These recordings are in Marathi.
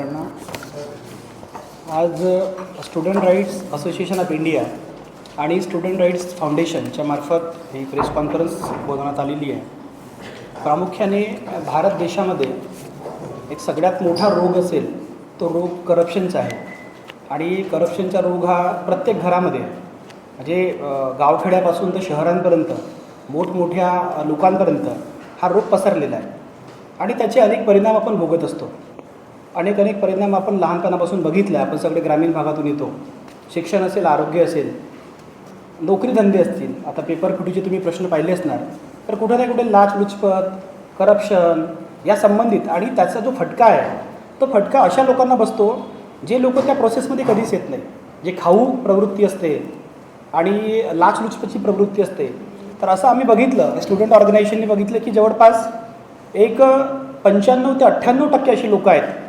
मित्रांनो, आज student rights association of India आणि स्टुडंट राईट्स फाउंडेशनच्या मार्फत ही प्रेस कॉन्फरन्स बोलवण्यात आलेली आहे. प्रामुख्याने भारत देशामध्ये एक सगळ्यात मोठा रोग असेल तो रोग करप्शनचा आहे. आणि करप्शनचा रोग हा प्रत्येक घरामध्ये म्हणजे गावखेड्यापासून तर शहरांपर्यंत मोठमोठ्या लोकांपर्यंत हा रोग पसरलेला आहे. आणि त्याचे अनेक परिणाम आपण भोगत असतो. अनेक परिणाम आपण लहानपणापासून बघितले. आपण सगळे ग्रामीण भागातून येतो. शिक्षण असेल, आरोग्य असेल, नोकरीधंदे असतील. आता पेपरफुटीचे तुम्ही प्रश्न पाहिले असणार, तर कुठे ना कुठे लाचलुचपत, करप्शन या संबंधित आणि त्याचा जो फटका आहे तो फटका अशा लोकांना बसतो जे लोक त्या प्रोसेसमध्ये कधीच येत नाही. जे खाऊ प्रवृत्ती असते आणि लाचलुचपतची प्रवृत्ती असते. तर असं आम्ही बघितलं, स्टुडंट ऑर्गनायझेशनने बघितलं की जवळपास एक 95 ते 98% अशी लोकं आहेत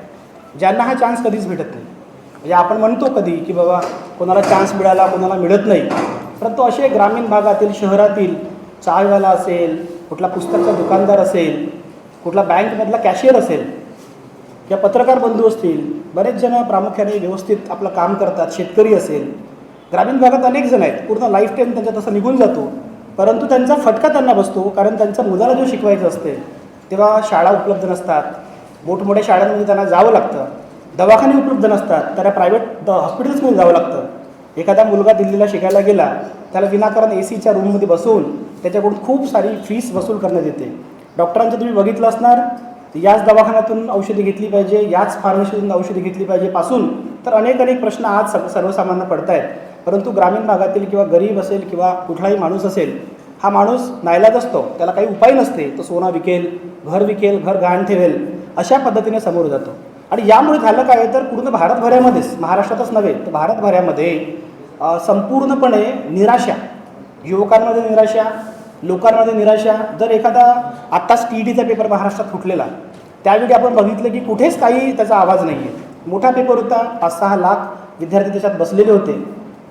ज्यांना हा चान्स कधीच भेटत नाही. म्हणजे आपण म्हणतो कधी की बाबा कोणाला चान्स मिळाला, कोणाला मिळत नाही. परंतु असे ग्रामीण भागातील, शहरातील चायवाला असेल, कुठला पुस्तकाचा दुकानदार असेल, कुठला बँकमधला कॅशियर असेल किंवा पत्रकार बंधू असतील, बरेच जण प्रामुख्याने व्यवस्थित आपलं काम करतात. शेतकरी असेल, ग्रामीण भागात अनेक जण आहेत. पूर्ण लाईफ टाईम त्यांचा तसा निघून जातो, परंतु त्यांचा फटका त्यांना बसतो. कारण त्यांच्या मुलाला जो शिकवायचं असते तेव्हा शाळा उपलब्ध नसतात. मोठमोठ्या शाळांमध्ये त्यांना जावं लागतं. दवाखाने उपलब्ध नसतात, त्याला प्रायव्हेट हॉस्पिटल्समध्ये जावं लागतं. एखादा मुलगा दिल्लीला शिकायला गेला, त्याला विनाकारण AC च्या रूममध्ये बसवून त्याच्याकडून खूप सारी फीस वसूल करण्यात येते. डॉक्टरांचं तुम्ही बघितलं असणार, याच दवाखान्यातून औषधी घेतली पाहिजे, याच फार्मसीतून औषधी घेतली पाहिजे पासून तर अनेक प्रश्न आज सर्वसामान्य पडत आहेत. परंतु ग्रामीण भागातील किंवा गरीब असेल किंवा कुठलाही माणूस असेल, हा माणूस नाईलाज असतो. त्याला काही उपाय नसते. तो सोना विकेल, घर विकेल, घर गहाण ठेवेल, अशा पद्धतीने समोर जातो. आणि यामुळे झालं काय तर पूर्ण भारतभरामध्येच, महाराष्ट्रातच नव्हे तर भारतभरामध्ये संपूर्णपणे निराशा, युवकांमध्ये निराशा, लोकांमध्ये निराशा. जर एखादा आत्ताच TETचा पेपर महाराष्ट्रात फुटलेला, त्यावेळी आपण बघितलं की कुठेच काही त्याचा आवाज नाही आहे. मोठा पेपर होता, 5-6 लाख विद्यार्थी त्याच्यात बसलेले होते,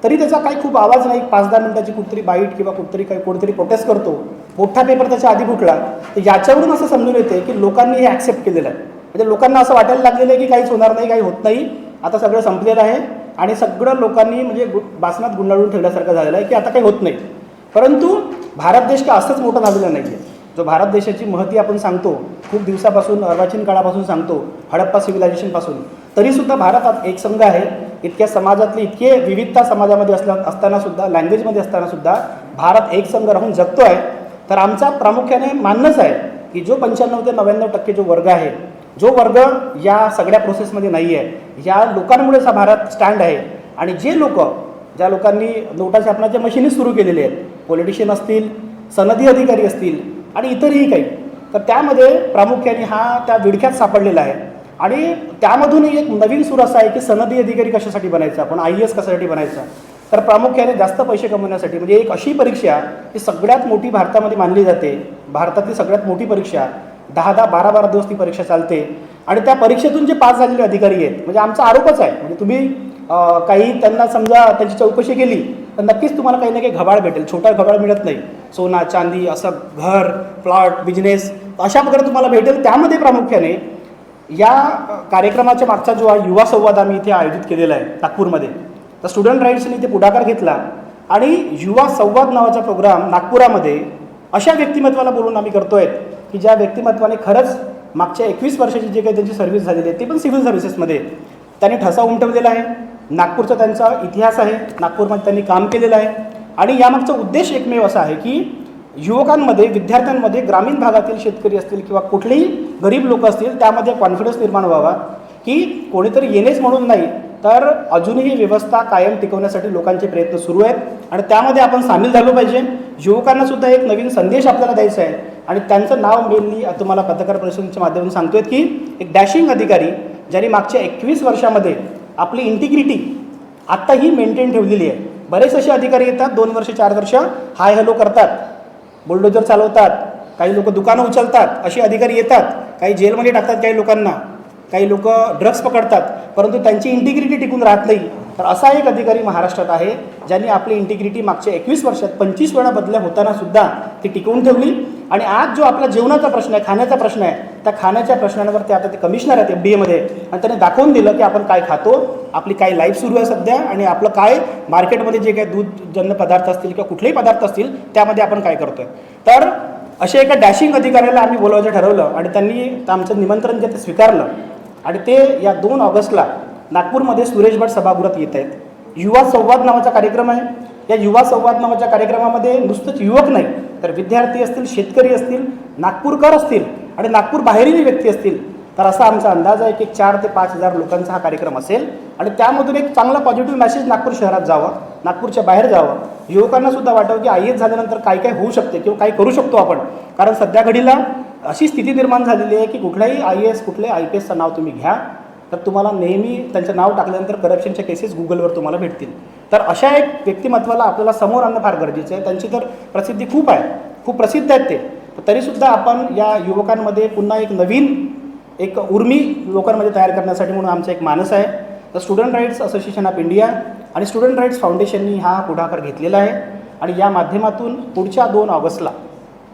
तरी त्याचा काही खूप आवाज नाही. 5-10 मिनिटाची कुठतरी बाईट किंवा कोणतरी प्रोटेस्ट करतो. मोठा पेपर त्याच्या आधी फुटला. तर याच्यावरून असं समजून येते की लोकांनी हे ॲक्सेप्ट केलेलं आहे. म्हणजे लोकांना असं वाटायला लागलेलं आहे की काहीच होणार नाही, काही होत नाही, आता सगळं संपलेलं आहे. आणि सगळं लोकांनी म्हणजे बासनात गुंडाळून ठेवल्यासारखं झालेलं आहे की आता काही होत नाही. परंतु भारत देश का असंच मोठा झालेला नाही आहे. जो भारत देशाची महती आपण सांगतो खूप दिवसापासून, अर्वाचीन काळापासून सांगतो, हडप्पा सिव्हिलायझेशनपासून, तरीसुद्धा भारतात एक संघ आहे. इतक्या समाजातली इतके विविधता समाजामध्ये असतानासुद्धा, लँग्वेजमध्ये असतानासुद्धा भारत एक संघ राहून जगतो आहे. तर आमचा प्रामुख्याने मानणंच आहे की जो 95 ते 99% जो वर्ग आहे, जो वर्ग या सगळ्या प्रोसेसमध्ये नाही आहे, या लोकांमुळेच हा भारत स्टँड आहे. आणि जे लोक, ज्या लोकांनी नोटा छापण्याच्या मशिनी सुरू केलेले आहेत, पॉलिटिशियन असतील, सनदी अधिकारी असतील आणि इतरही काही, तर त्यामध्ये प्रामुख्याने हा त्या विडख्यात सापडलेला आहे. आणि त्यामधूनही एक नवीन सूर असा आहे की सनदी अधिकारी कशासाठी बनायचं, आपण IAS कशासाठी बनायचं, तर प्रामुख्याने जास्त पैसे कमवण्यासाठी. म्हणजे एक अशी परीक्षा ही सगळ्यात मोठी भारतामध्ये मानली जाते. भारतातली सगळ्यात मोठी परीक्षा, 10-10, 12-12 दिवस ती परीक्षा चालते. आणि त्या परीक्षेतून जे पास झालेले अधिकारी आहेत, म्हणजे आमचा आरोपच आहे, म्हणजे तुम्ही काही त्यांना समजा त्यांची चौकशी केली तर नक्कीच तुम्हाला काही ना काही घबाड भेटेल. छोटा घबाड मिळत नाही. सोना, चांदी, असं घर, प्लॉट, बिझनेस अशा प्रकारे तुम्हाला भेटेल. त्यामध्ये प्रामुख्याने या कार्यक्रमाच्या मागचा जो युवा संवाद आम्ही इथे आयोजित केलेला आहे नागपूरमध्ये, तर स्टुडंट राईट्सने इथे पुढाकार घेतला आणि युवा संवाद नावाचा प्रोग्राम नागपुरामध्ये अशा व्यक्तिमत्वाला बोलून आम्ही करतो आहे की ज्या व्यक्तिमत्वाने खरंच मागच्या 21 वर्षाची जे काही त्यांची सर्व्हिस झालेली आहे, ती पण सिव्हिल सर्व्हिसेसमध्ये त्यांनी ठसा उमटवलेला आहे. नागपूरचा त्यांचा इतिहास आहे, नागपूरमध्ये त्यांनी काम केलेलं आहे. आणि यामागचा उद्देश एकमेव असा आहे की युवकांमध्ये, विद्यार्थ्यांमध्ये, ग्रामीण भागातील शेतकरी असतील किंवा कुठलेही गरीब लोक असतील, त्यामध्ये कॉन्फिडन्स निर्माण व्हावा की कोणीतरी येणेच म्हणून नाही, तर अजूनही व्यवस्था कायम टिकवण्यासाठी लोकांचे प्रयत्न सुरू आहेत. आणि त्यामध्ये आपण सामील झालो पाहिजे. युवकांनासुद्धा एक नवीन संदेश आपल्याला द्यायचा आहे. आणि त्यांचं नाव मेनली तुम्हाला पत्रकार परिषदेच्या माध्यमातून सांगतोय की एक डॅशिंग अधिकारी, ज्यांनी मागच्या 21 वर्षामध्ये आपली इंटिग्रिटी आत्ताही मेंटेन ठेवलेली आहे. बरेच असे अधिकारी येतात, 2 वर्ष 4 वर्ष हाय हॅलो करतात, बुलडोजर चालवतात, काही लोक दुकानं उचलतात, असे अधिकारी येतात. काही जेलमध्ये टाकतात काही लोकांना, काही लोक ड्रग्स पकडतात, परंतु त्यांची इंटिग्रिटी टिकून राहत नाही. तर असा एक अधिकारी महाराष्ट्रात आहे ज्यांनी आपली इंटिग्रिटी मागच्या 21 वर्षात 25 वेळा बदल्या होताना सुद्धा ती टिकवून ठेवली. आणि आज जो आपला जेवणाचा प्रश्न आहे, खाण्याचा प्रश्न आहे, त्या खाण्याच्या प्रश्नांवर ते आता ते कमिशनर आहेत FDAमध्ये, आणि त्यांनी दाखवून दिलं की आपण काय खातो, आपली काय लाईफ सुरू आहे सध्या, आणि आपलं काय मार्केटमध्ये जे काही दूधजन्य पदार्थ असतील किंवा कुठलेही पदार्थ असतील त्यामध्ये आपण काय करतोय. तर अशा एका डॅशिंग अधिकाऱ्याला आम्ही बोलवायचं ठरवलं आणि त्यांनी आमचं निमंत्रण जे ते स्वीकारलं आणि ते या 2 ऑगस्टला नागपूरमध्ये सुरेश भट सभागृहात येत आहेत. युवा संवाद नावाचा कार्यक्रम आहे. या युवा संवाद नावाच्या कार्यक्रमामध्ये नुसतंच युवक नाही तर विद्यार्थी असतील, शेतकरी असतील, नागपूरकर असतील आणि नागपूर बाहेरील व्यक्ती असतील. तर असा आमचा अंदाज आहे की 4 ते 5 हजार लोकांचा हा कार्यक्रम असेल आणि त्यामधून एक चांगला पॉझिटिव्ह मेसेज नागपूर शहरात जावं, नागपूरच्या बाहेर जावं, युवकांना सुद्धा वाटावं की IAS झाल्यानंतर काय काय होऊ शकते किंवा काय करू शकतो आपण. कारण सध्या घडीला अशी स्थिती निर्माण झालेली आहे की कुठल्याही IAS कुठल्याही IPSचं नाव तुम्ही घ्या तर तुम्हाला नेहमी त्यांचं नाव टाकल्यानंतर करप्शनच्या केसेस गुगलवर तुम्हाला भेटतील. तर अशा एक व्यक्तिमत्वाला आपल्याला समोर आणणं फार गरजेचं आहे. त्यांची तर प्रसिद्धी खूप आहे, खूप प्रसिद्ध आहेत ते. तरीसुद्धा आपण या युवकांमध्ये पुन्हा एक नवीन एक उर्मी लोकांमध्ये तयार करण्यासाठी म्हणून आमचा एक मानस आहे. तर student rights association of India आणि स्टुडंट राईट्स फाउंडेशननी हा पुढाकार घेतलेला आहे आणि या माध्यमातून पुढच्या 2 ऑगस्टला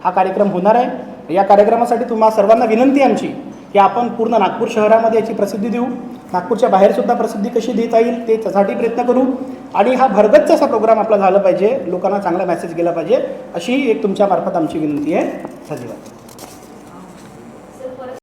हा कार्यक्रम होणार आहे. या कार्यक्रमासाठी तुम्हा सर्वांना विनंती आहे आमची की आपण पूर्ण नागपूर शहरामध्ये याची प्रसिद्धी देऊ, नागपूरच्या बाहेरसुद्धा प्रसिद्धी कशी देता येईल ते त्यासाठी प्रयत्न करू आणि हा भरगच्च असा प्रोग्राम आपला झाला पाहिजे, लोकांना चांगला मेसेज गेला पाहिजे, अशी एक तुमच्यामार्फत आमची विनंती आहे. धन्यवाद.